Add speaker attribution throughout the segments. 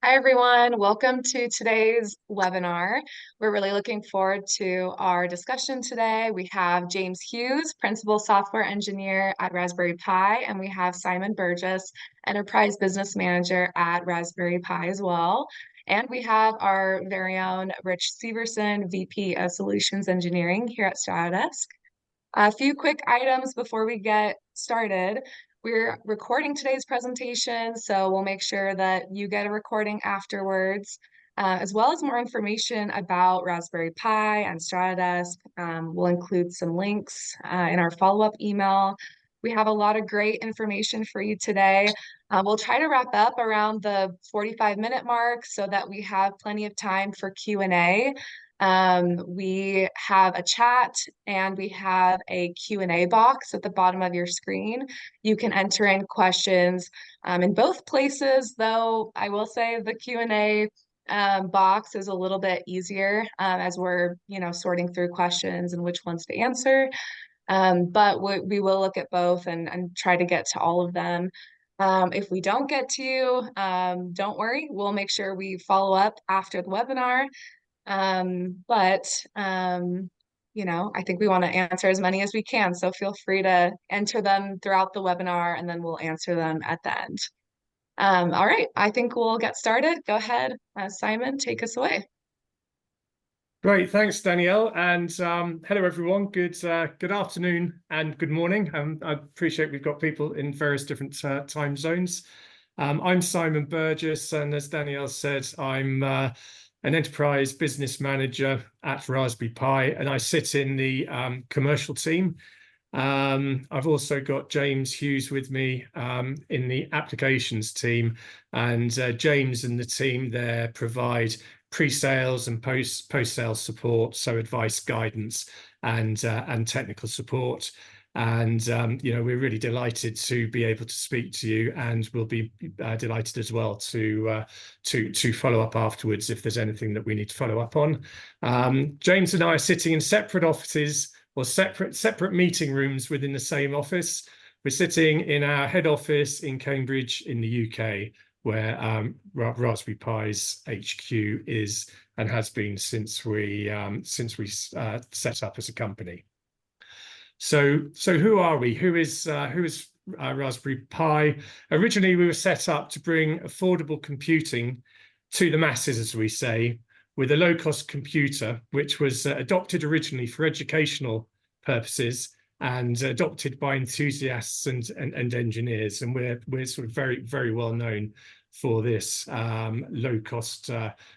Speaker 1: Hi, everyone. Welcome to today's webinar. We're really looking forward to our discussion today. We have James Hughes, Principal Software Engineer at Raspberry Pi, and we have Simon Burgess, Enterprise Business Manager at Raspberry Pi as well. And we have our very own Rich Severson, VP of Solutions Engineering here at Stratodesk. A few quick items before we get started. We're recording today's presentation, so we'll make sure that you get a recording afterwards, as well as more information about Raspberry Pi and Stratodesk. We'll include some links in our follow-up email. We have a lot of great information for you today. We'll try to wrap up around the 45-minute mark so that we have plenty of time for Q&A. We have a chat and we have a Q&A box at the bottom of your screen. You can enter in questions in both places, though I will say the Q&A box is a little bit easier as we're, sorting through questions and which ones to answer. But we will look at both and try to get to all of them. If we don't get to you, don't worry. We'll make sure we follow up after the webinar. But I think we want to answer as many as we can. So feel free to enter them throughout the webinar and then we'll answer them at the end. All right, I think we'll get started. Go ahead, Simon, take us away.
Speaker 2: Great, thanks, Danielle, and hello everyone. Good afternoon and good morning. I appreciate we've got people in various different time zones. I'm Simon Burgess, and as Danielle said, I'm an enterprise business manager at Raspberry Pi, and I sit in the commercial team. I've also got James Hughes with me in the applications team, and James and the team there provide pre-sales and post-sales support, so advice, guidance, and technical support. And we're really delighted to be able to speak to you, and we'll be delighted as well to follow up afterwards if there's anything that we need to follow up on. James and I are sitting in separate offices or separate meeting rooms within the same office. We're sitting in our head office in Cambridge in the UK, where Raspberry Pi's HQ is and has been since we set up as a company. So who are we? Who is Raspberry Pi? Originally, we were set up to bring affordable computing to the masses, as we say, with a low-cost computer, which was adopted originally for educational purposes and adopted by enthusiasts and engineers. And we're sort of very, very well known for this low-cost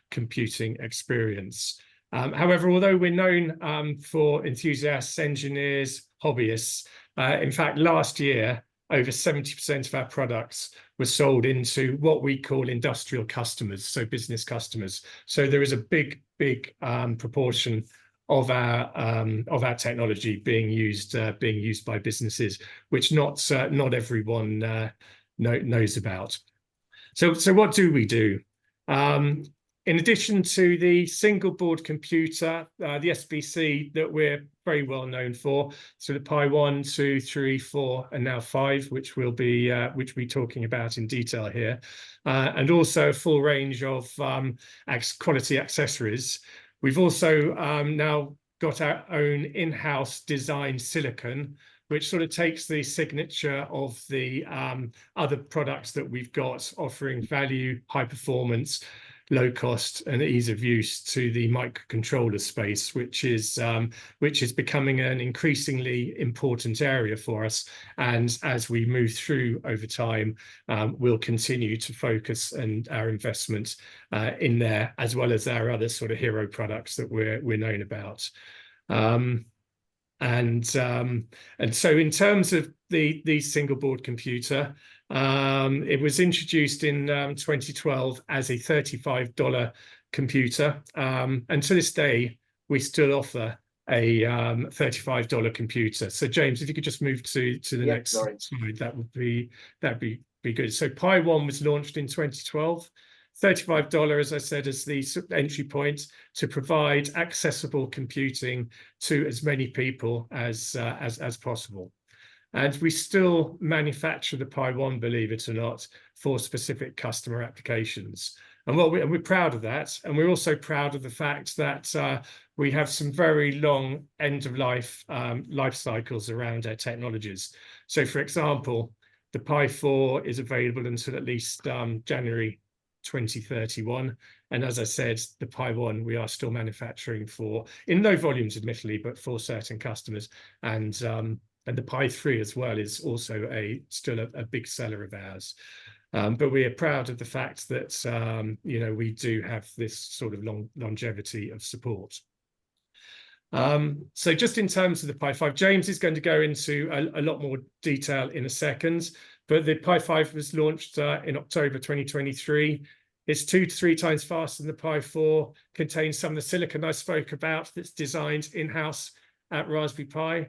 Speaker 2: computing experience. However, although we're known for enthusiasts, engineers, hobbyists, in fact, last year, over 70% of our products were sold into what we call industrial customers, so business customers. So there is a big proportion of our technology being used by businesses, which not everyone knows about. So what do we do? In addition to the single board computer, the SBC that we're very well known for, so the Pi 1, 2, 3, 4, and now 5, which we'll be talking about in detail here, and also a full range of quality accessories. We've also now got our own in-house designed silicon, which sort of takes the signature of the other products that we've got, offering value, high performance, low cost, and ease of use to the microcontroller space, which is becoming an increasingly important area for us. And as we move through over time, we'll continue to focus and our investment in there, as well as our other sort of hero products that we're known about. And so in terms of the single board computer, it was introduced in 2012 as a $35 computer, and to this day we still offer a $35 computer. So James, if you could just move to the next slide, that'd be good. So Pi 1 was launched in 2012. $35, as I said, as the entry point to provide accessible computing to as many people as possible. And we still manufacture the Pi 1, believe it or not, for specific customer applications. And we're proud of that. And we're also proud of the fact that we have some very long end of life life cycles around our technologies. So, for example, the Pi 4 is available until at least January 2031. And as I said, the Pi 1 we are still manufacturing for, in low volumes, admittedly, but for certain customers. And the Pi 3 as well is also still a big seller of ours. But we are proud of the fact that we do have this sort of longevity of support. So just in terms of the Pi 5, James is going to go into a lot more detail in a second, but the Pi 5 was launched in October 2023. It's 2 to 3 times faster than the Pi 4, contains some of the silicon I spoke about that's designed in-house at Raspberry Pi,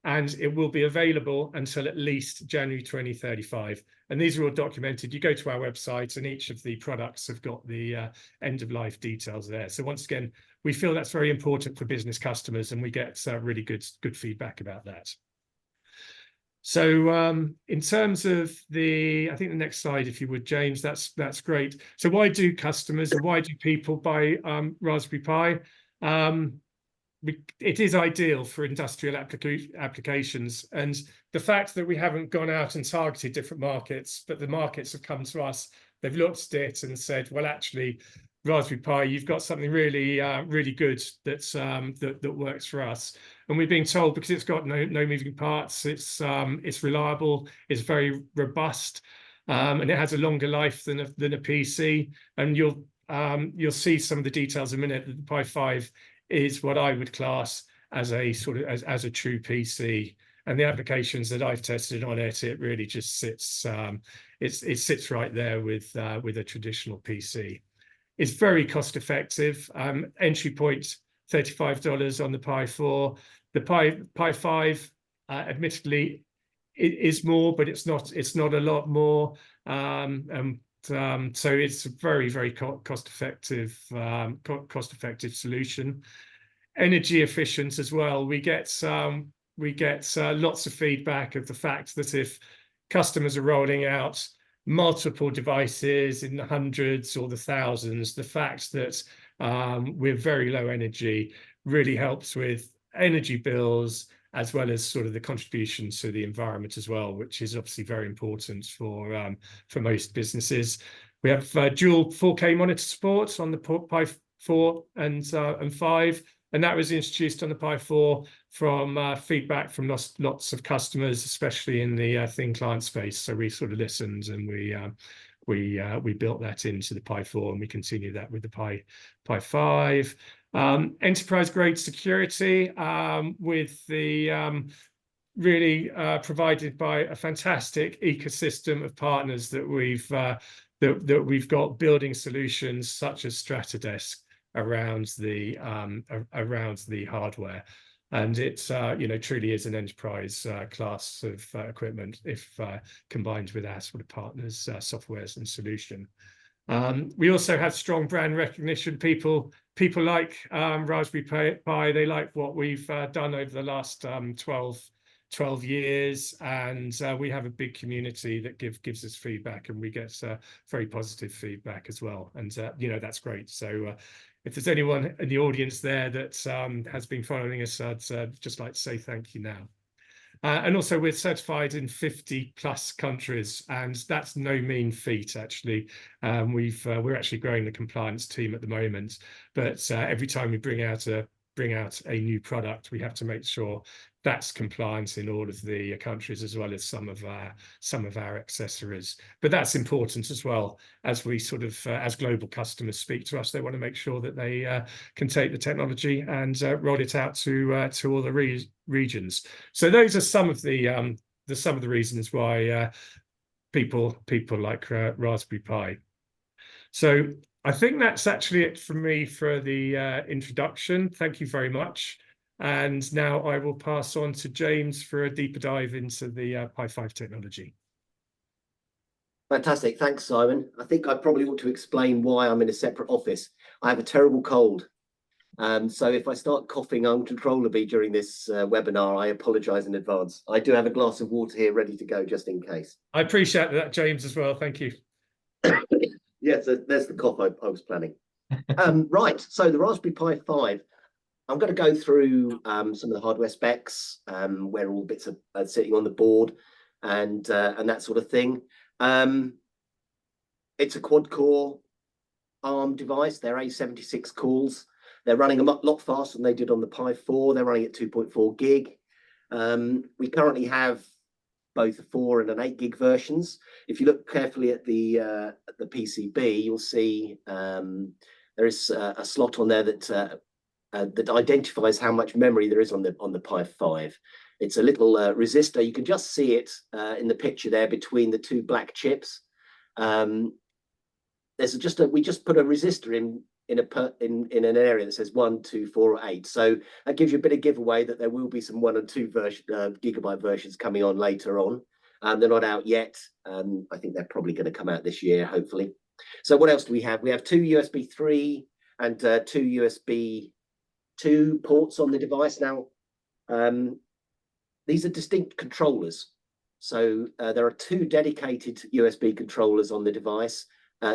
Speaker 2: and it will be available until at least January 2035. And these are all documented. You go to our website and each of the products have got the end-of-life details there. So once again, we feel that's very important for business customers, and we get really good feedback about that. So in terms of I think the next slide, if you would, James, that's great. So why do customers and why do people buy Raspberry Pi? It is ideal for industrial applications, and the fact that we haven't gone out and targeted different markets, but the markets have come to us, they've looked at it and said, well, actually, Raspberry Pi, you've got something really, really good that works for us. And we're being told because it's got no moving parts, it's reliable, it's very robust, and it has a longer life than a PC. And you'll see some of the details in a minute that the Pi 5 is what I would class as a sort of as a true PC. And the applications that I've tested on it, it really just sits it sits right there with a traditional PC. It's very cost effective. Entry point $35 on the Pi 4. The Pi 5, admittedly, it is more, but it's not a lot more. So it's a very, very cost effective solution. Energy efficient as well. We get lots of feedback of the fact that if customers are rolling out multiple devices in the hundreds or the thousands, the fact that we're very low energy really helps with energy bills, as well as sort of the contribution to the environment as well, which is obviously very important for most businesses. We have dual 4K monitor support on the Pi 4 and 5, and that was introduced on the Pi 4 from feedback from lots of customers, especially in the thin client space. So we sort of listened and we built that into the Pi 4, and we continue that with the Pi 5. Enterprise grade security with the really provided by a fantastic ecosystem of partners that we've got building solutions such as Stratodesk around the hardware, and it truly is an enterprise class of equipment if combined with our sort of partners softwares and solution. We also have strong brand recognition. People like Raspberry Pi. They like what we've done over the last 12 years, and we have a big community that gives us feedback, and we get very positive feedback as well, and that's great. So if there's anyone in the audience there that has been following us, I'd just like to say thank you now. And also we're certified in 50 plus countries, and that's no mean feat actually. We're actually growing the compliance team at the moment, but every time we bring out a new product, we have to make sure that's compliant in all of the countries, as well as some of our accessories. But that's important as well, as we sort of as global customers speak to us, they want to make sure that they can take the technology and roll it out to all the regions. So those are some of the reasons why people like Raspberry Pi. So I think that's actually it from me for the introduction. Thank you very much. And now I will pass on to James for a deeper dive into the Pi 5 technology.
Speaker 3: Fantastic. Thanks, Simon. I think I probably ought to explain why I'm in a separate office. I have a terrible cold. So if I start coughing uncontrollably during this webinar, I apologize in advance. I do have a glass of water here ready to go just in case.
Speaker 2: I appreciate that, James, as well. Thank you.
Speaker 3: Yes, there's the cough I was planning. Right, so the Raspberry Pi 5, I'm going to go through some of the hardware specs, where all bits are sitting on the board, and that sort of thing. It's a quad-core ARM device. They're A76 cores. They're running a lot faster than they did on the Pi 4. They're running at 2.4 gig. We currently have both a 4 and an 8 gig versions. If you look carefully at the PCB, you'll see there is a slot on there that identifies how much memory there is on the Pi 5. It's a little resistor. You can just see it in the picture there between the two black chips. We just put a resistor in an area that says 1, 2, 4, or 8. So that gives you a bit of giveaway that there will be some 1 and 2 gigabyte versions coming on later on. They're not out yet. I think they're probably going to come out this year, hopefully. So what else do we have? We have 2 USB 3 and 2 USB 2 ports on the device. Now, these are distinct controllers. So there are 2 dedicated USB controllers on the device.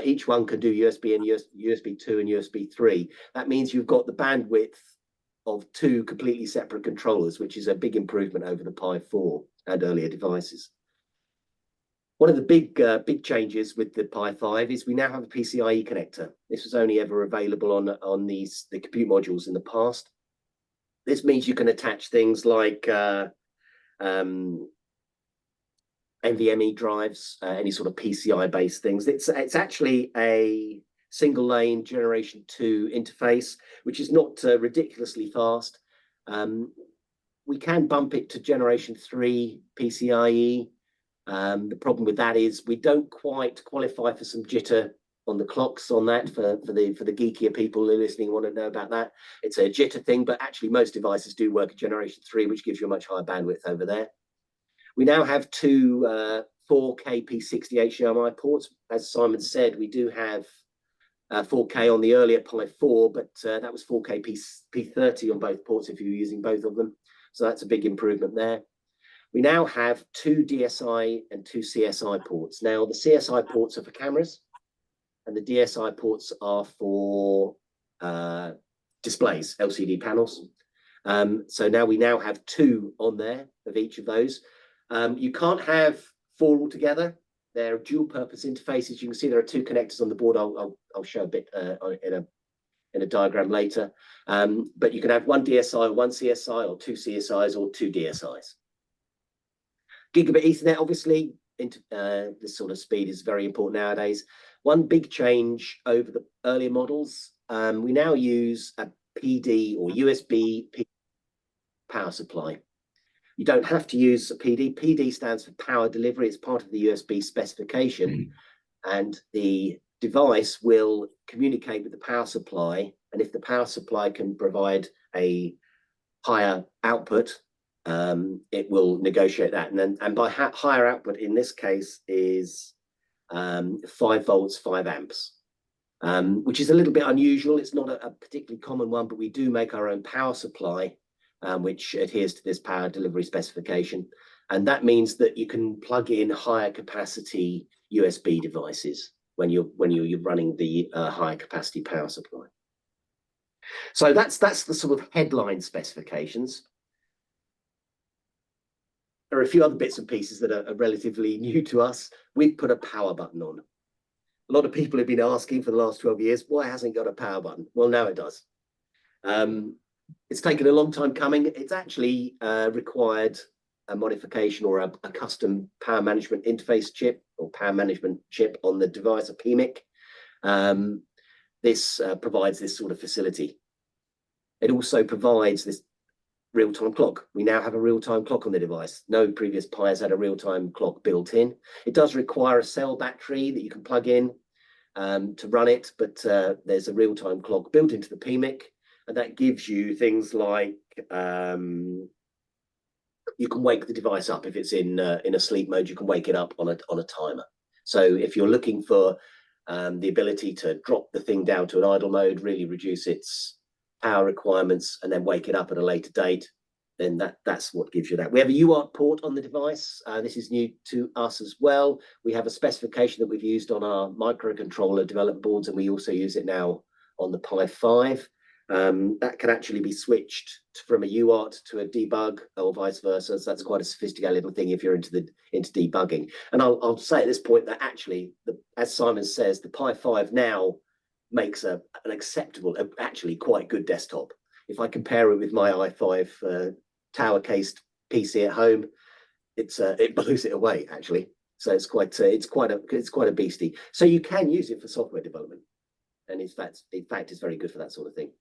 Speaker 3: Each one can do USB and USB 2 and USB 3. That means you've got the bandwidth of 2 completely separate controllers, which is a big improvement over the Pi 4 and earlier devices. One of the big changes with the Pi 5 is we now have a PCIe connector. This was only ever available on the compute modules in the past. This means you can attach things like NVMe drives, any sort of PCI-based things. It's actually a single lane generation 2 interface, which is not ridiculously fast. We can bump it to generation 3 PCIe. The problem with that is we don't quite qualify for some jitter on the clocks on that. For the geekier people who are listening want to know about that. It's a jitter thing, but actually most devices do work at generation 3, which gives you a much higher bandwidth over there. We now have 2 4K P60 HDMI ports. As Simon said, we do have 4K on the earlier Pi 4, but that was 4K P30 on both ports if you were using both of them. So that's a big improvement there. We now have 2 DSI and 2 CSI ports. Now, the CSI ports are for cameras, and the DSI ports are for displays, LCD panels. So now we have 2 on there of each of those. You can't have 4 altogether. They're dual purpose interfaces. You can see there are 2 connectors on the board. I'll show a bit in a diagram later. But you can have 1 DSI, 1 CSI, or 2 CSIs, or 2 DSIs. Gigabit Ethernet, obviously, this sort of speed is very important nowadays. One big change over the earlier models, we now use a PD or USB power supply. You don't have to use a PD. PD stands for power delivery. It's part of the USB specification. And the device will communicate with the power supply. And if the power supply can provide a higher output, it will negotiate that. And by higher output, in this case, is 5 volts, 5 amps, which is a little bit unusual. It's not a particularly common one, but we do make our own power supply, which adheres to this power delivery specification. And that means that you can plug in higher capacity USB devices when you're running the higher capacity power supply. So that's the sort of headline specifications. There are a few other bits and pieces that are relatively new to us. We've put a power button on. A lot of people have been asking for the last 12 years, why hasn't it got a power button? Well, now it does. It's taken a long time coming. It's actually required a modification or a custom power management interface chip or power management chip on the device, a PMIC. This provides this sort of facility. It also provides this real-time clock. We now have a real-time clock on the device. No previous Pi has had a real-time clock built in. It does require a cell battery that you can plug in to run it, but there's a real-time clock built into the PMIC. And that gives you things like you can wake the device up if it's in a sleep mode. You can wake it up on a timer. So if you're looking for the ability to drop the thing down to an idle mode, really reduce its power requirements, and then wake it up at a later date, then that's what gives you that. We have a UART port on the device. This is new to us as well. We have a specification that we've used on our microcontroller development boards, and we also use it now on the Pi 5. That can actually be switched from a UART to a debug or vice versa. So that's quite a sophisticated little thing if you're into debugging. And I'll say at this point that actually, as Simon says, the Pi 5 now makes an acceptable, actually quite good desktop. If I compare it with my i5 tower cased PC at home, it blows it away actually. So it's quite a beastie. So you can use it for software development, and in fact, it's very good for that sort of thing.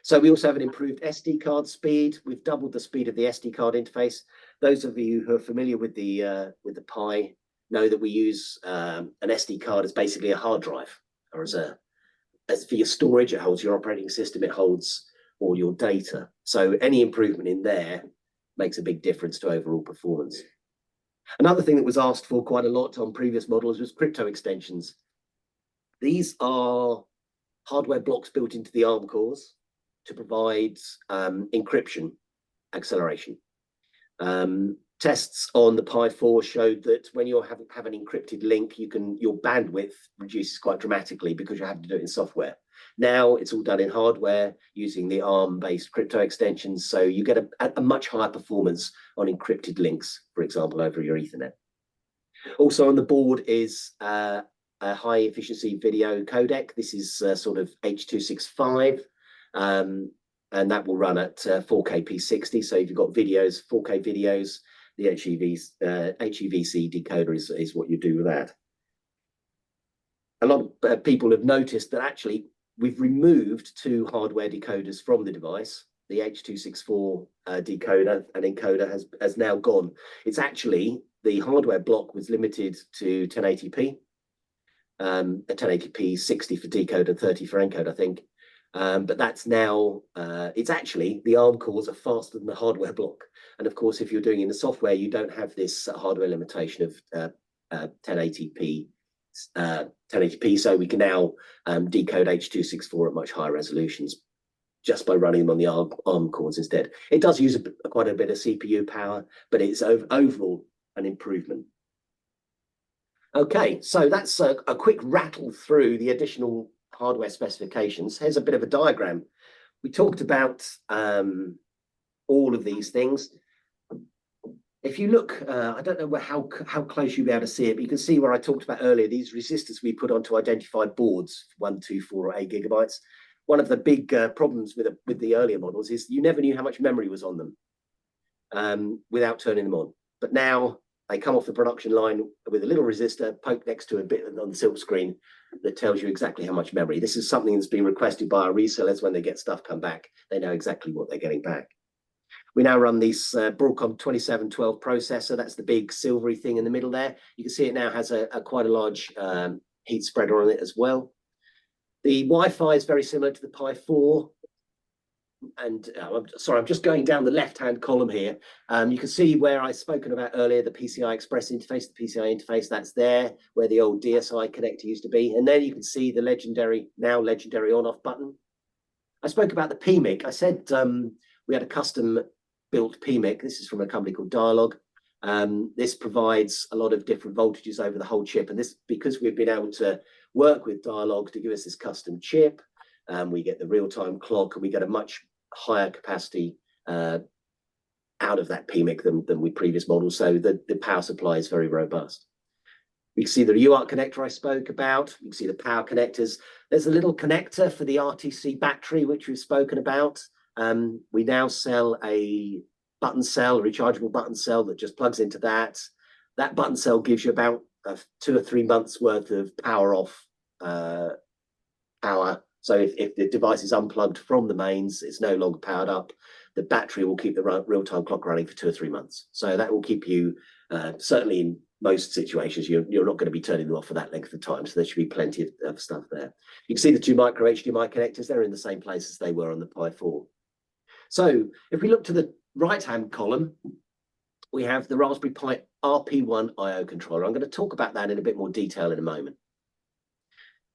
Speaker 3: So we also have an improved SD card speed. We've doubled the speed of the SD card interface. Those of you who are familiar with the Pi know that we use an SD card as basically a hard drive, or as for your storage. It holds your operating system. It holds all your data. So any improvement in there makes a big difference to overall performance. Another thing that was asked for quite a lot on previous models was crypto extensions. These are hardware blocks built into the ARM cores to provide encryption acceleration. Tests on the Pi 4 showed that when you have an encrypted link, your bandwidth reduces quite dramatically because you have to do it in software. Now it's all done in hardware using the ARM-based crypto extensions, so you get a much higher performance on encrypted links, for example, over your Ethernet. Also on the board is a high-efficiency video codec. This is sort of H.265, and that will run at 4K P60. So if you've got videos, 4K videos, the HEVC decoder is what you do with that. A lot of people have noticed that actually we've removed 2 hardware decoders from the device. The H.264 decoder and encoder has now gone. It's actually, the hardware block was limited to 1080p, a 1080p 60 for decoder, 30 for encode, I think. But that's now, it's actually, the ARM cores are faster than the hardware block. And of course, if you're doing in the software, you don't have this hardware limitation of 1080p. So we can now decode H.264 at much higher resolutions just by running them on the ARM cores instead. It does use quite a bit of CPU power, but it's overall an improvement. Okay, so that's a quick rattle through the additional hardware specifications. Here's a bit of a diagram. We talked about all of these things. If you look, I don't know how close you'll be able to see it, but you can see where I talked about earlier, these resistors we put onto identified boards, 1, 2, 4, or 8 gigabytes. One of the big problems with the earlier models is you never knew how much memory was on them without turning them on. But now they come off the production line with a little resistor poked next to a bit on the silk screen that tells you exactly how much memory. This is something that's been requested by our resellers. When they get stuff come back, they know exactly what they're getting back. We now run this Broadcom 2712 processor. That's the big silvery thing in the middle there. You can see it now has quite a large heat spreader on it as well. The Wi-Fi is very similar to the Pi 4. And I'm just going down the left-hand column here. You can see where I've spoken about earlier, the PCI Express interface, the PCI interface, that's there, where the old DSI connector used to be. And then you can see the now legendary on-off button. I spoke about the PMIC. I said we had a custom-built PMIC. This is from a company called Dialog. This provides a lot of different voltages over the whole chip. And this, because we've been able to work with Dialog to give us this custom chip, we get the real-time clock, and we get a much higher capacity out of that PMIC than with previous models. So the power supply is very robust. You can see the UART connector I spoke about. You can see the power connectors. There's a little connector for the RTC battery, which we've spoken about. We now sell a button cell, a rechargeable button cell that just plugs into that. That button cell gives you about 2 or 3 months worth of power off power. So if the device is unplugged from the mains, it's no longer powered up, the battery will keep the real-time clock running for 2 or 3 months. So that will keep you, certainly in most situations, you're not going to be turning them off for that length of time. So there should be plenty of stuff there. You can see the 2 micro HDMI connectors. They're in the same place as they were on the Pi 4. So if we look to the right-hand column, we have the Raspberry Pi RP1 I/O controller. I'm going to talk about that in a bit more detail in a moment.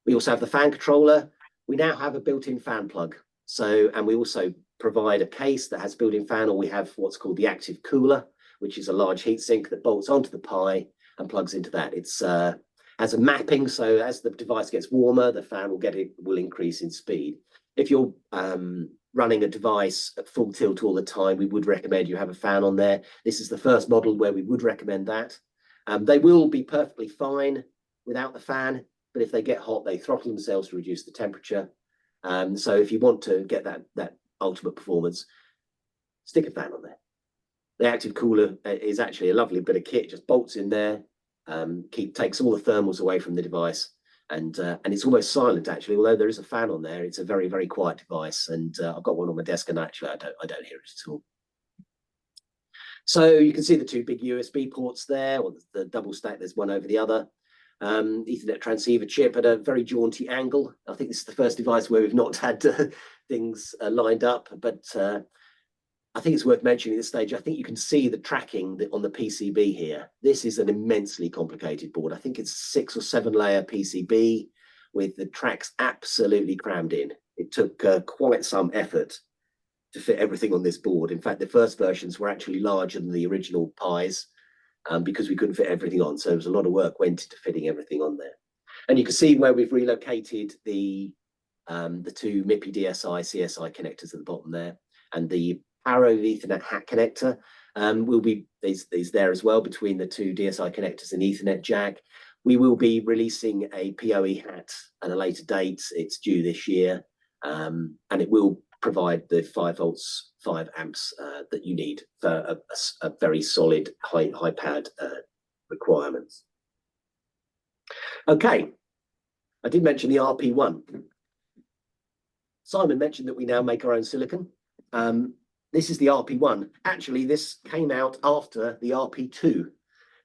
Speaker 3: We also have the fan controller. We now have a built-in fan plug. So, and we also provide a case that has built-in fan, or we have what's called the active cooler, which is a large heatsink that bolts onto the Pi and plugs into that. It's has a mapping, so as the device gets warmer, the fan will increase in speed. If you're running a device at full tilt all the time, we would recommend you have a fan on there. This is the first model where we would recommend that. They will be perfectly fine without the fan, but if they get hot, they throttle themselves to reduce the temperature. So if you want to get that ultimate performance, stick a fan on there. The active cooler is actually a lovely bit of kit. It just bolts in there, takes all the thermals away from the device, and it's almost silent actually. Although there is a fan on there, it's a very, very quiet device. And I've got one on my desk, and actually I don't hear it at all. So you can see the two big USB ports there, or the double stack. There's one over the other. Ethernet transceiver chip at a very jaunty angle. I think this is the first device where we've not had things lined up, but I think it's worth mentioning at this stage. I think you can see the tracking on the PCB here. This is an immensely complicated board. I think it's a 6 or 7 layer PCB with the tracks absolutely crammed in. It took quite some effort to fit everything on this board. In fact, the first versions were actually larger than the original Pis because we couldn't fit everything on. So there was a lot of work went into fitting everything on there. And you can see where we've relocated the two MIPI DSI CSI connectors at the bottom there, and the Arrow Ethernet hat connector will be these there as well between the two DSI connectors and Ethernet jack. We will be releasing a PoE hat at a later date. It's due this year, and it will provide the 5 volts, 5 amps that you need for a very solid high powered requirements. Okay, I did mention the RP1. Simon mentioned that we now make our own silicon. This is the RP1. Actually, this came out after the RP2.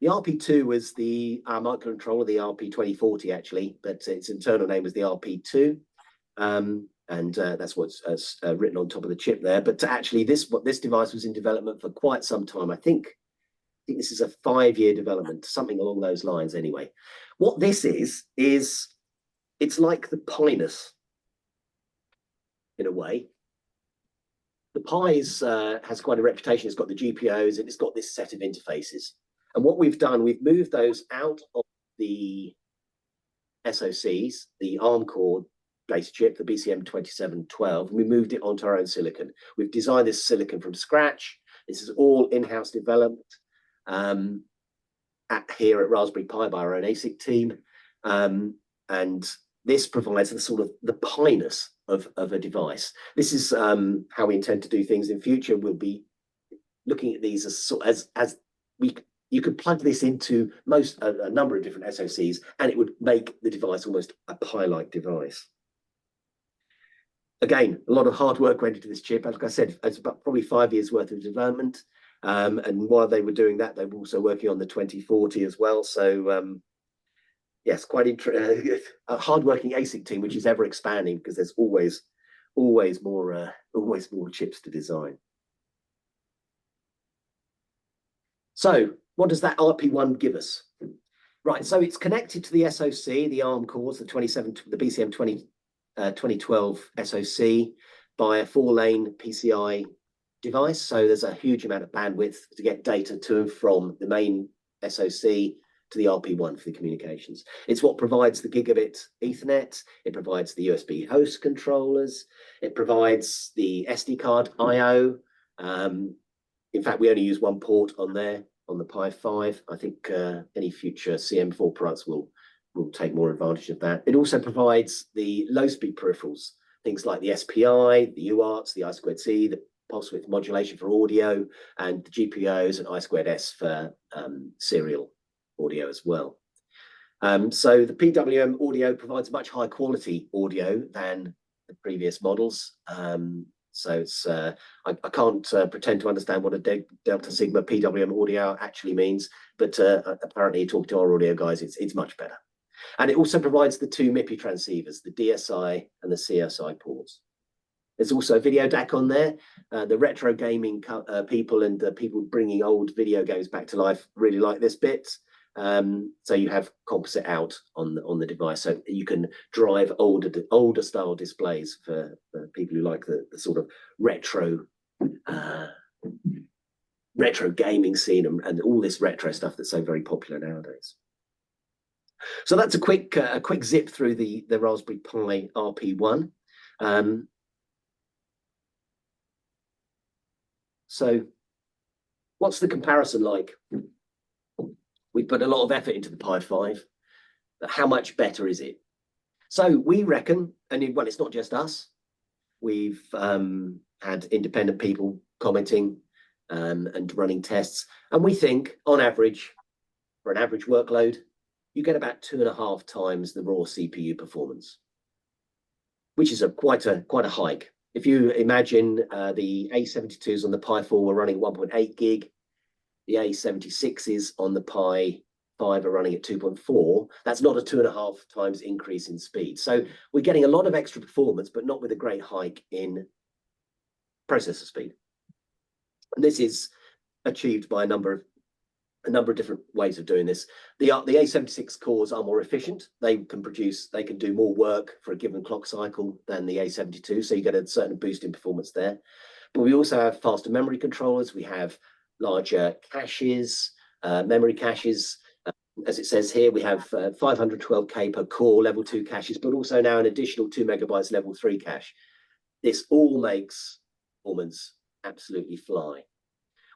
Speaker 3: The RP2 was the microcontroller, the RP2040 actually, but its internal name was the RP2. And that's what's written on top of the chip there. But actually, this device was in development for quite some time. I think this is a 5-year development, something along those lines anyway. What this is it's like the Pinus in a way. The Pi's has quite a reputation. It's got the GPIOs and it's got this set of interfaces. And what we've done, we've moved those out of the SoCs, the ARM core based chip, the BCM2712, and we moved it onto our own silicon. We've designed this silicon from scratch. This is all in-house developed here at Raspberry Pi by our own ASIC team. And this provides the sort of the Pinus of a device. This is how we intend to do things in future. We'll be looking at these as you could plug this into a number of different SoCs, and it would make the device almost a Pi-like device. Again, a lot of hard work went into this chip. Like I said, it's about probably 5 years worth of development. And while they were doing that, they were also working on the 2040 as well. So yes, quite a hard-working ASIC team, which is ever expanding because there's always more chips to design. So what does that RP1 give us? Right, so it's connected to the SoC, the ARM cores, the BCM 2012 SoC by a 4-lane PCI device. So there's a huge amount of bandwidth to get data to and from the main SoC to the RP1 for the communications. It's what provides the gigabit Ethernet. It provides the USB host controllers. It provides the SD card I/O. In fact, we only use one port on there on the Pi 5. I think any future CM4 products will take more advantage of that. It also provides the low-speed peripherals, things like the SPI, the UARTs, the I2C, the pulse width modulation for audio, and the GPIOs and I2S for serial audio as well. So the PWM audio provides much higher quality audio than the previous models. So it's I can't pretend to understand what a Delta Sigma PWM audio actually means, but apparently talking to our audio guys, it's much better. And it also provides the 2 MIPI transceivers, the DSI and the CSI ports. There's also a video DAC on there. The retro gaming people and the people bringing old video games back to life really like this bit. So you have composite out on the device, so you can drive older style displays for people who like the sort of retro gaming scene and all this retro stuff that's so very popular nowadays. So that's a quick zip through the Raspberry Pi RP1. So what's the comparison like? We put a lot of effort into the Pi 5, but how much better is it? So we reckon, and well, it's not just us. We've had independent people commenting and running tests, and we think on average, for an average workload, you get about 2.5 times the raw CPU performance, which is quite a hike. If you imagine the A72s on the Pi 4 were running 1.8 gig, the A76s on the Pi 5 are running at 2.4, that's not a 2.5 times increase in speed. So we're getting a lot of extra performance, but not with a great hike in processor speed. And this is achieved by a number of different ways of doing this. The A76 cores are more efficient. They can do more work for a given clock cycle than the A72, so you get a certain boost in performance there. But we also have faster memory controllers. We have larger caches, memory caches. As it says here, we have 512K per core level 2 caches, but also now an additional 2 megabytes level 3 cache. This all makes performance absolutely fly.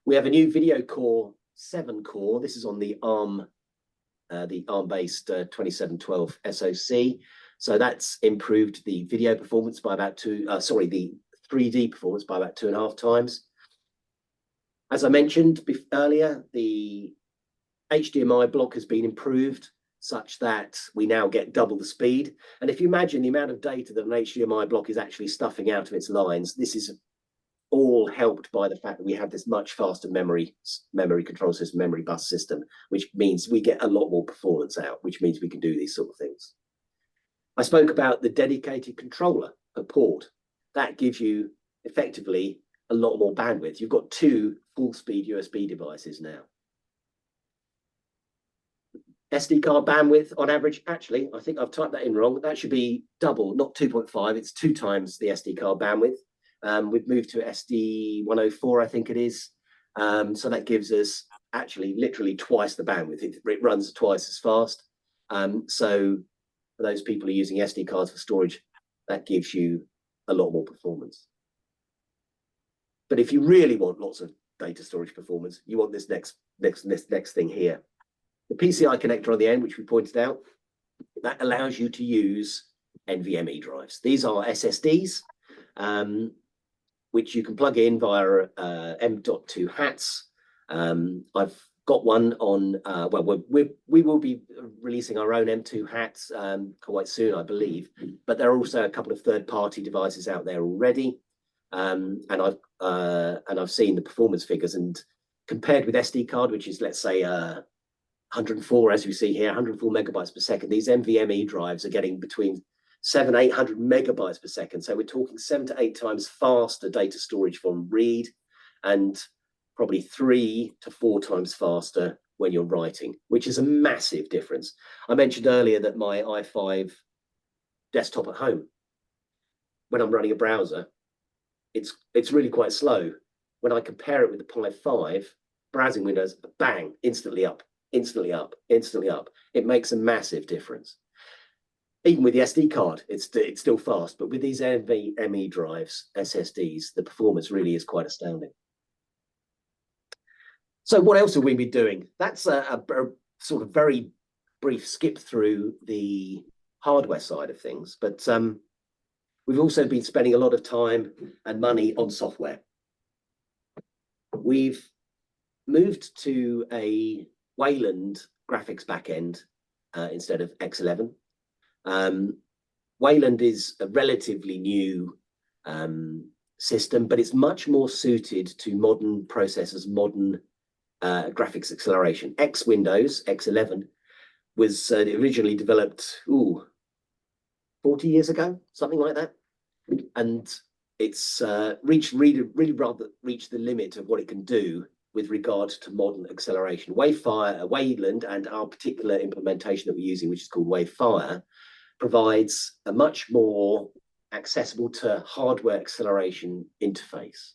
Speaker 3: We have a new video core 7 core. This is on the ARM-based 2712 SoC. So that's improved the video performance by about the 3D performance by about 2.5 times. As I mentioned earlier, the HDMI block has been improved such that we now get double the speed. And if you imagine the amount of data that an HDMI block is actually stuffing out of its lines, this is all helped by the fact that we have this much faster memory control system, memory bus system, which means we get a lot more performance out, which means we can do these sort of things. I spoke about the dedicated controller per port. That gives you effectively a lot more bandwidth. You've got 2 full-speed USB devices now. SD card bandwidth on average, actually, I think I've typed that in wrong. That should be double, not 2.5. It's 2 times the SD card bandwidth. We've moved to SD 104, I think it is. So that gives us actually literally twice the bandwidth. It runs twice as fast. So for those people who are using SD cards for storage, that gives you a lot more performance. But if you really want lots of data storage performance, you want this next thing here. The PCI connector on the end, which we pointed out, that allows you to use NVMe drives. These are SSDs, which you can plug in via M.2 hats. I've got one on, we will be releasing our own M2 hats quite soon, I believe, but there are also a couple of third-party devices out there already. And I've seen the performance figures, and compared with SD card, which is, let's say, 104, as you see here, 104 megabytes per second, these NVMe drives are getting between 700-800 megabytes per second. So we're talking 7 to 8 times faster data storage from read, and probably 3 to 4 times faster when you're writing, which is a massive difference. I mentioned earlier that my i5 desktop at home, when I'm running a browser, it's really quite slow. When I compare it with the Pi 5, browsing windows, bang, instantly up, instantly up, instantly up. It makes a massive difference. Even with the SD card, it's still fast, but with these NVMe drives, SSDs, the performance really is quite astounding. So what else have we been doing? That's a sort of very brief skip through the hardware side of things, but we've also been spending a lot of time and money on software. We've moved to a Wayland graphics backend instead of X11. Wayland is a relatively new system, but it's much more suited to modern processors, modern graphics acceleration. Windows X11 was originally developed 40 years ago, something like that, and it's reached the limit of what it can do with regard to modern acceleration. Wayland, and our particular implementation that we're using, which is called Wavefire, provides a much more accessible to hardware acceleration interface.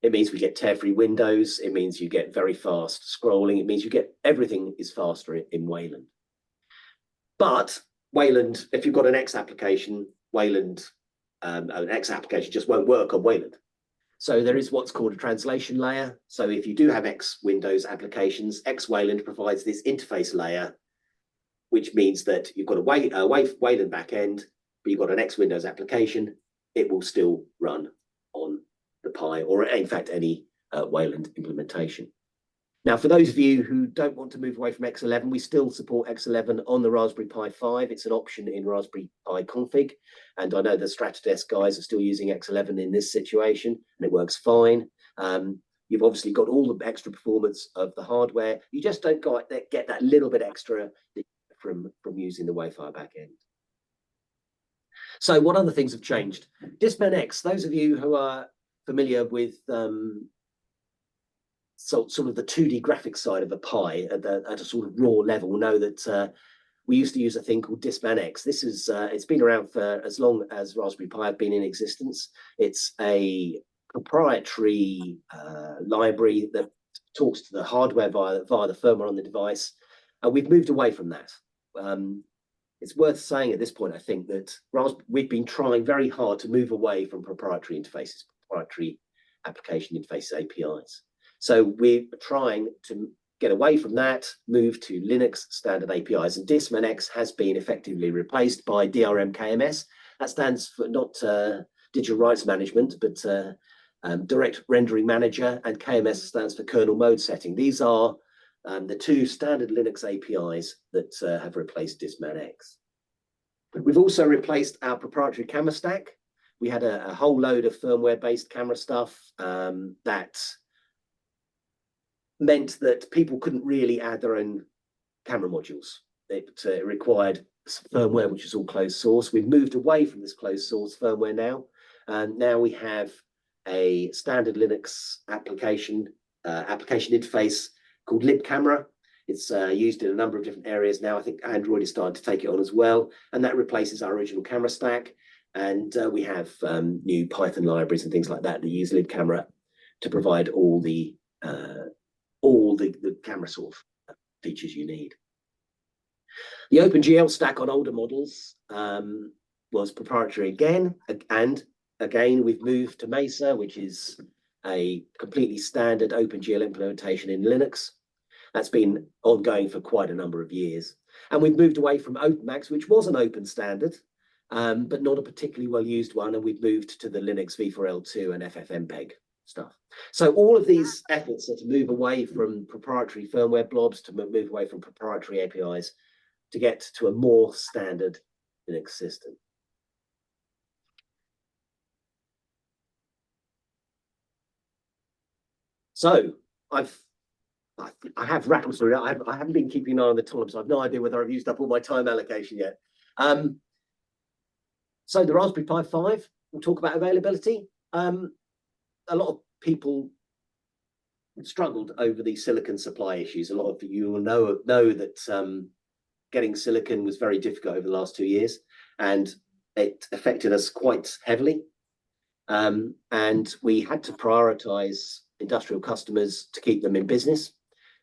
Speaker 3: It means we get tear-free windows. It means you get very fast scrolling. It means you get everything is faster in Wayland. But Wayland, if you've got an X application, an X application just won't work on Wayland. So there is what's called a translation layer. So if you do have X Windows applications, X Wayland provides this interface layer, which means that you've got a Wayland backend, but you've got an X Windows application. It will still run on the Pi, or in fact any Wayland implementation. Now, for those of you who don't want to move away from X11, we still support X11 on the Raspberry Pi 5. It's an option in Raspberry Pi config. And I know the Stratodesk guys are still using X11 in this situation, and it works fine. You've obviously got all the extra performance of the hardware. You just don't get that little bit extra from using the Wavefire backend. So what other things have changed? Discman X, those of you who are familiar with sort of the 2D graphics side of a Pi at a sort of raw level know that we used to use a thing called Discman X. This is it's been around for as long as Raspberry Pi have been in existence. It's a proprietary library that talks to the hardware via the firmware on the device, and we've moved away from that. It's worth saying at this point, I think, that we've been trying very hard to move away from proprietary interfaces, proprietary application interface APIs. So we're trying to get away from that, move to Linux standard APIs, and Discman X has been effectively replaced by DRM KMS. That stands for not digital rights management, but direct rendering manager, and KMS stands for kernel mode setting. These are the two standard Linux APIs that have replaced Discman X. We've also replaced our proprietary camera stack. We had a whole load of firmware-based camera stuff that meant that people couldn't really add their own camera modules. It required firmware which is all closed source. We've moved away from this closed source firmware now, and now we have a standard Linux application interface called libcamera. It's used in a number of different areas now. I think Android is starting to take it on as well, and that replaces our original camera stack. And we have new Python libraries and things like that that use libcamera to provide all the camera sort of features you need. The OpenGL stack on older models was proprietary again, and again we've moved to Mesa, which is a completely standard OpenGL implementation in Linux. That's been ongoing for quite a number of years. And we've moved away from OpenMax, which was an open standard, but not a particularly well-used one, and we've moved to the Linux v4L2 and FFmpeg stuff. So all of these efforts are to move away from proprietary firmware blobs, to move away from proprietary APIs, to get to a more standard Linux system. So I have rattled through it. I haven't been keeping an eye on the time, so I've no idea whether I've used up all my time allocation yet. So the Raspberry Pi 5, we'll talk about availability. A lot of people struggled over the silicon supply issues. A lot of you will know that getting silicon was very difficult over the last 2 years, and it affected us quite heavily. And we had to prioritize industrial customers to keep them in business.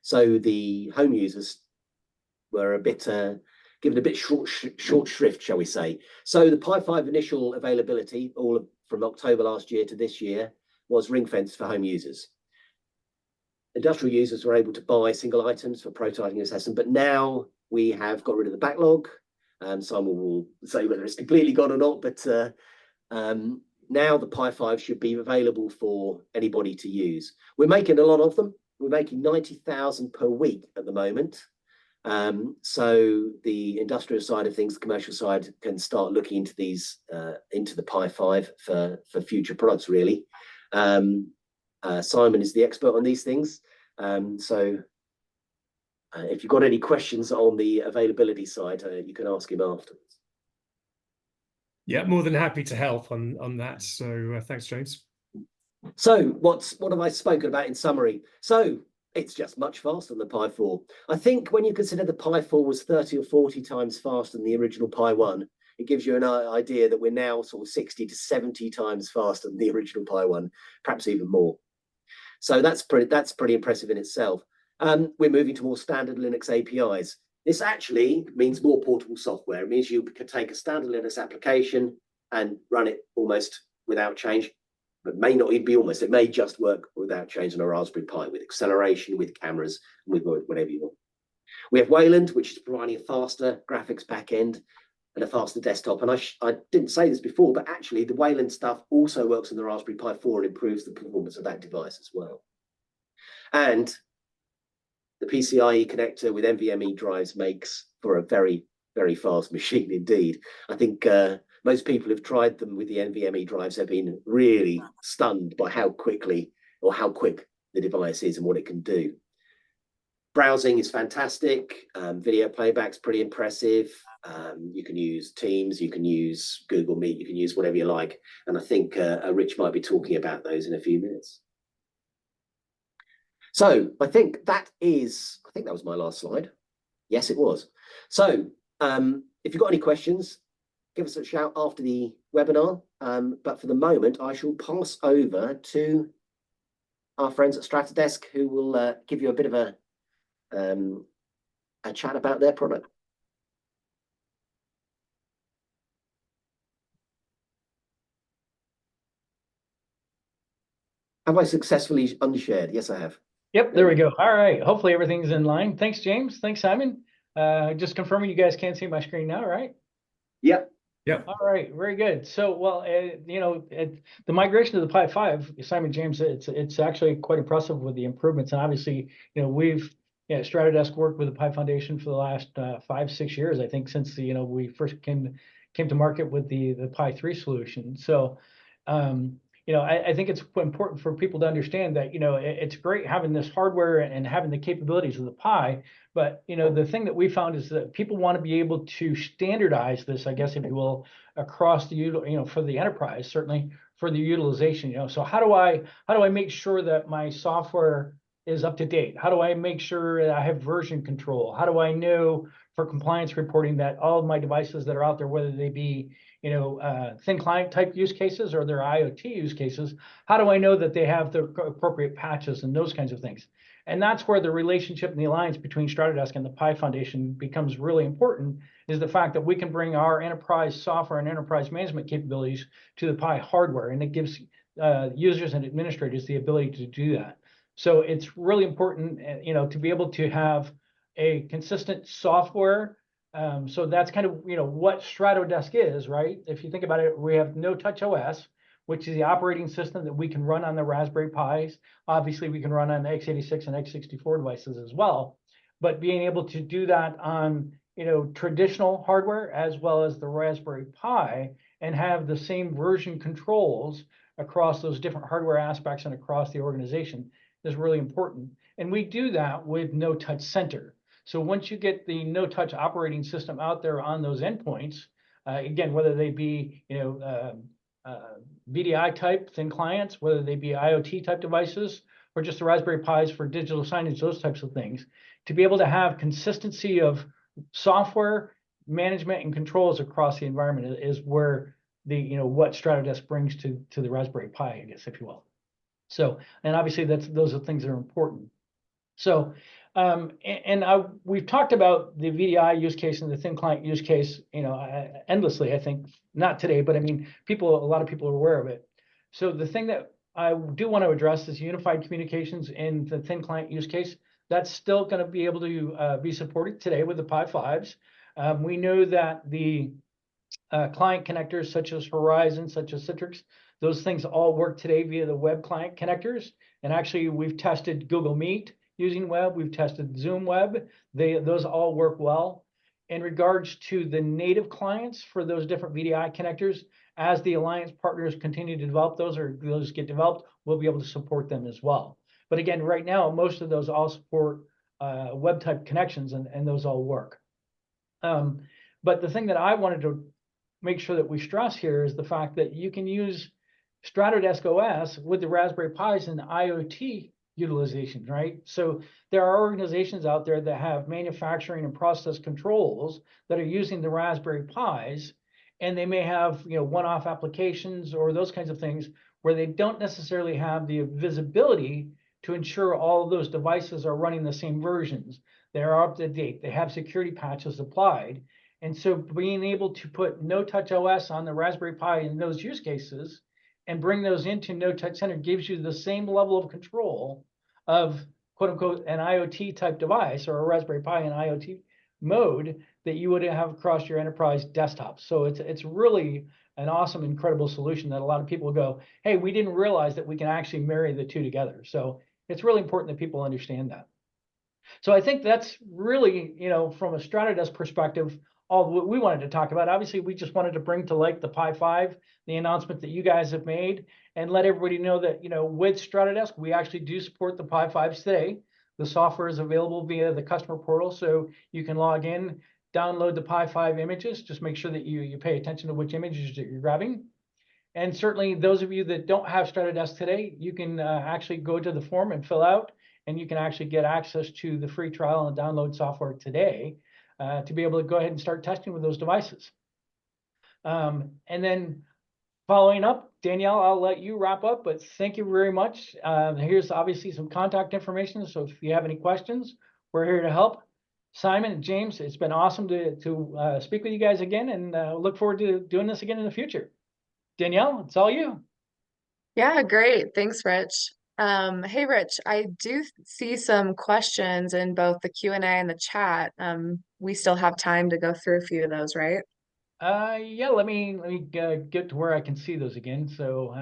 Speaker 3: So the home users were a bit given a bit short shrift, shall we say. So the Pi 5 initial availability, from October last year to this year, was ring-fenced for home users. Industrial users were able to buy single items for prototyping and assessment, but now we have got rid of the backlog. Simon will say whether it's completely gone or not, but now the Pi 5 should be available for anybody to use. We're making a lot of them. We're making 90,000 per week at the moment. So the industrial side of things, the commercial side, can start looking into these, into the Pi 5 for future products, really. Simon is the expert on these things. So if you've got any questions on the availability side, you can ask him afterwards.
Speaker 2: Yeah, more than happy to help on that. So thanks, James.
Speaker 3: So what have I spoken about in summary? So it's just much faster than the Pi 4. I think when you consider the Pi 4 was 30 or 40 times faster than the original Pi 1, it gives you an idea that we're now sort of 60 to 70 times faster than the original Pi 1, perhaps even more. So that's pretty impressive in itself. We're moving to more standard Linux APIs. This actually means more portable software. It means you can take a standard Linux application and run it almost without change, but may not even be almost. It may just work without change on a Raspberry Pi with acceleration, with cameras, with whatever you want. We have Wayland, which is providing a faster graphics backend and a faster desktop. And I didn't say this before, but actually the Wayland stuff also works on the Raspberry Pi 4 and improves the performance of that device as well. And the PCIe connector with NVMe drives makes for a very, very fast machine indeed. I think most people who've tried them with the NVMe drives have been really stunned by how quick the device is and what it can do. Browsing is fantastic. Video playback's pretty impressive. You can use Teams, you can use Google Meet, you can use whatever you like. And I think Rich might be talking about those in a few minutes. So I think that was my last slide. Yes, it was. So if you've got any questions, give us a shout after the webinar. But for the moment, I shall pass over to our friends at Stratodesk, who will give you a bit of a chat about their product. Have I successfully unshared? Yes, I have.
Speaker 4: Yep, there we go. All right. Hopefully everything's in line. Thanks, James. Thanks, Simon. Just confirming you guys can see my screen now, right?
Speaker 3: Yep.
Speaker 2: Yeah.
Speaker 4: All right, very good. So, well, the migration to the Pi 5, Simon, James, it's actually quite impressive with the improvements. And obviously, we've Stratodesk worked with the Pi Foundation for the last 5-6 years, I think, since we first came to market with the Pi 3 solution. So, I think it's important for people to understand that, it's great having this hardware and having the capabilities of the Pi, but, the thing that we found is that people want to be able to standardize this, I guess, if you will, across the, for the enterprise, certainly for the utilization, So how do I make sure that my software is up to date? How do I make sure that I have version control? How do I know for compliance reporting that all of my devices that are out there, whether they be thin client type use cases or their IoT use cases, how do I know that they have the appropriate patches and those kinds of things? And that's where the relationship and the alliance between Stratodesk and the Pi Foundation becomes really important, is the fact that we can bring our enterprise software and enterprise management capabilities to the Pi hardware, and it gives users and administrators the ability to do that. So it's really important, to be able to have a consistent software. So that's kind of, what Stratodesk is, right? If you think about it, we have NoTouch OS, which is the operating system that we can run on the Raspberry Pis. Obviously, we can run on x86 and x64 devices as well. But being able to do that on, traditional hardware as well as the Raspberry Pi, and have the same version controls across those different hardware aspects and across the organization is really important. And we do that with NoTouch Center. So once you get the NoTouch operating system out there on those endpoints, again, whether they be VDI type thin clients, whether they be IoT type devices, or just the Raspberry Pis for digital signage, those types of things, to be able to have consistency of software management and controls across the environment is where the what Stratodesk brings to the Raspberry Pi, I guess, if you will. So, and obviously those are things that are important. So, we've talked about the VDI use case and the thin client use case, endlessly. I think not today, but I mean, a lot of people are aware of it. So the thing that I do want to address is unified communications in the thin client use case. That's still going to be able to be supported today with the Pi 5s. We know that the client connectors such as Horizon, such as Citrix, those things all work today via the web client connectors. And actually, we've tested Google Meet using web. We've tested Zoom web. Those all work well. In regards to the native clients for those different VDI connectors, as the alliance partners continue to develop those, or those get developed, we'll be able to support them as well. But again, right now, most of those all support web type connections, and those all work. But the thing that I wanted to make sure that we stress here is the fact that you can use Stratodesk OS with the Raspberry Pis and IoT utilization, right? So there are organizations out there that have manufacturing and process controls that are using the Raspberry Pis, and they may have, you know, one-off applications or those kinds of things where they don't necessarily have the visibility to ensure all of those devices are running the same versions. They're up to date. They have security patches applied. And so being able to put NoTouch OS on the Raspberry Pi in those use cases and bring those into NoTouch Center gives you the same level of control of quote unquote an IoT type device or a Raspberry Pi in IoT mode that you would have across your enterprise desktop. So it's really an awesome, incredible solution that a lot of people go, hey, we didn't realize that we can actually marry the two together. So it's really important that people understand that. So I think that's really, you know, from a Stratodesk perspective, all what we wanted to talk about. Obviously, we just wanted to bring to light the Pi 5, the announcement that you guys have made, and let everybody know that, you know, with Stratodesk, we actually do support the Pi 5s today. The software is available via the customer portal, so you can log in, download the Pi 5 images. Just make sure that you pay attention to which images that you're grabbing. And certainly those of you that don't have Stratodesk today, you can actually go to the form and fill out, and you can actually get access to the free trial and download software today to be able to go ahead and start testing with those devices. And then following up, Danielle, I'll let you wrap up, but thank you very much. Here's obviously some contact information, so if you have any questions, we're here to help. Simon and James, it's been awesome to speak with you guys again, and look forward to doing this again in the future. Danielle, it's all you.
Speaker 1: Yeah, great. Thanks, Rich. Hey, Rich, I do see some questions in both the Q&A and the chat. We still have time to go through a few of those, right?
Speaker 4: Yeah, let me get to where I can see those again. So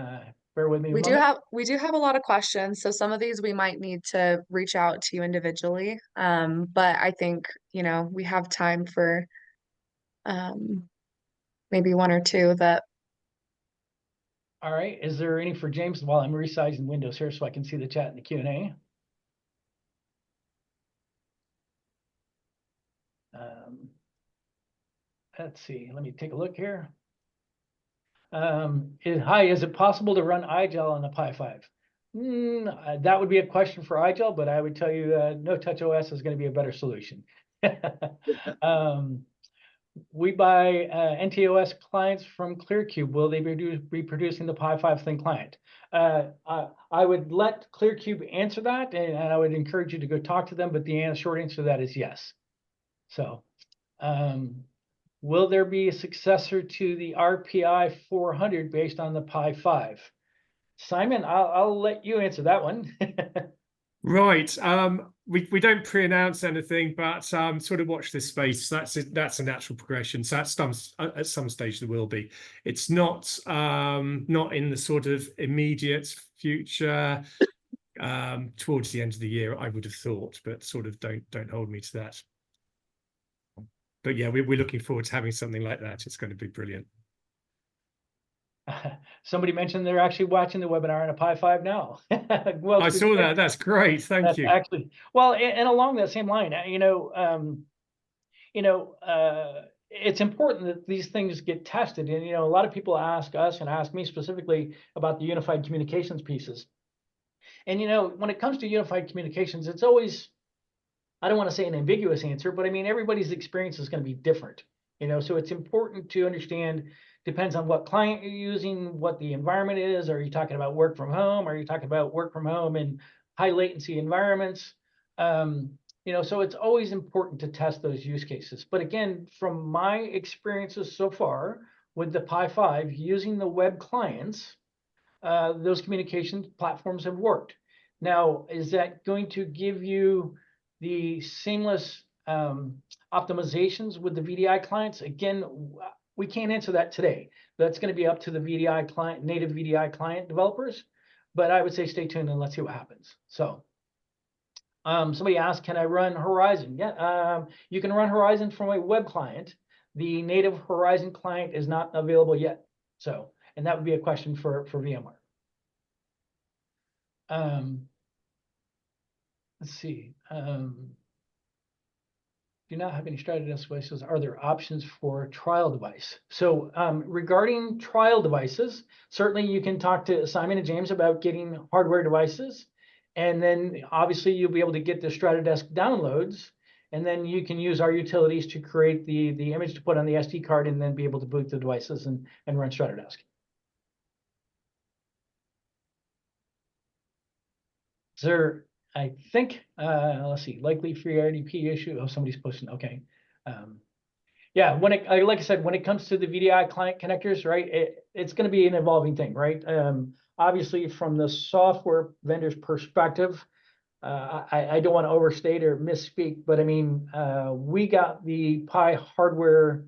Speaker 4: bear with me a moment.
Speaker 1: We do have a lot of questions, so some of these we might need to reach out to you individually. But I think, you know, we have time for maybe one or two that.
Speaker 4: All right. Is there any for James while I'm resizing Windows here so I can see the chat and the Q&A? Let's see. Let me take a look here. Hi, is it possible to run iGel on the Pi 5? That would be a question for iGel, but I would tell you NoTouch OS is going to be a better solution. We buy NTOS clients from ClearCube. Will they be producing the Pi 5 thin client? I would let ClearCube answer that, and I would encourage you to go talk to them, but the short answer to that is yes. So will there be a successor to the RPI 400 based on the Pi 5? Simon, I'll let you answer that one.
Speaker 2: Right. We don't pre-announce anything, but sort of watch this space. That's a natural progression. So at some stage there will be. It's not in the sort of immediate future. Towards the end of the year, I would have thought, but sort of don't hold me to that. But yeah, we're looking forward to having something like that. It's going to be brilliant.
Speaker 4: Somebody mentioned they're actually watching the webinar on a Pi 5 now. Well,
Speaker 2: I saw that. That's great. Thank you.
Speaker 4: Actually, well, and along that same line, it's important that these things get tested. And a lot of people ask us and ask me specifically about the unified communications pieces. And when it comes to unified communications, it's always, I don't want to say an ambiguous answer, but I mean everybody's experience is going to be different. So it's important to understand. Depends on what client you're using, what the environment is. Are you talking about work from home? Are you talking about work from home in high latency environments? So it's always important to test those use cases. But again, from my experiences so far with the Pi 5 using the web clients, those communication platforms have worked. Now, is that going to give you the seamless optimizations with the VDI clients? Again, we can't answer that today. That's going to be up to the VDI client, native VDI client developers. But I would say stay tuned and let's see what happens. So somebody asked, can I run Horizon? Yeah, you can run Horizon from a web client. The native Horizon client is not available yet. So, and that would be a question for VMware. Let's see. do not have any Stratodesk devices, are there options for trial device? So regarding trial devices, certainly you can talk to Simon and James about getting hardware devices. And then obviously you'll be able to get the Stratodesk downloads. And then you can use our utilities to create the image to put on the SD card and then be able to boot the devices and run Stratodesk. Is there, I think, let's see, likely free RDP issue. Oh, somebody's posting. Okay. Yeah, when it, like I said, when it comes to the VDI client connectors, right, it's going to be an evolving thing, right? Obviously, from the software vendor's perspective, I don't want to overstate or misspeak, but I mean, we got the Pi hardware,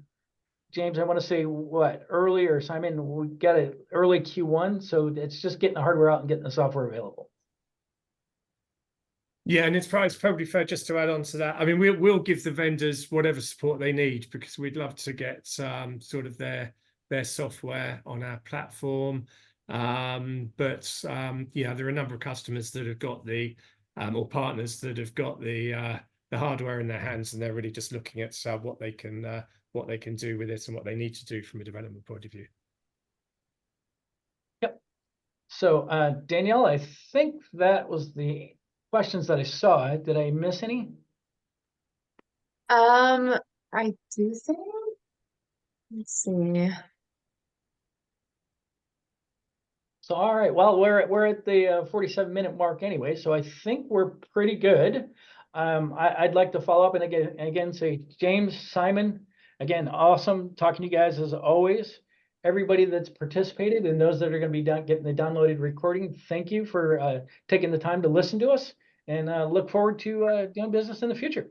Speaker 4: James, I want to say what, early, or Simon, we got it early Q1, so it's just getting the hardware out and getting the software available.
Speaker 2: Yeah, and it's probably fair just to add on to that. I mean, we'll give the vendors whatever support they need, because we'd love to get sort of their software on our platform. But yeah, there are a number of customers that have got the or partners that have got the hardware in their hands, and they're really just looking at what they can do with it and what they need to do from a development point of view.
Speaker 4: Yep. So Danielle, I think that was the questions that I saw. Did I miss any?
Speaker 1: I do think. Let's see.
Speaker 4: So all right, well, we're at the 47-minute mark anyway, so I think we're pretty good. I'd like to follow up and again say, James, Simon, again, awesome talking to you guys as always. Everybody that's participated and those that are going to be getting the downloaded recording, thank you for taking the time to listen to us, and look forward to doing business in the future.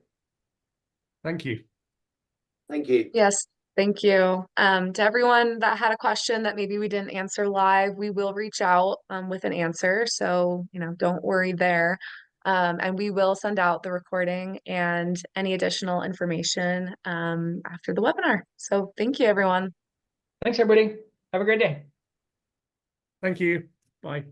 Speaker 2: Thank you.
Speaker 3: Thank you.
Speaker 1: Yes, thank you. To everyone that had a question that maybe we didn't answer live, we will reach out with an answer. So, don't worry there. And we will send out the recording and any additional information after the webinar. So thank you, everyone.
Speaker 4: Thanks, everybody. Have a great day.
Speaker 2: Thank you. Bye.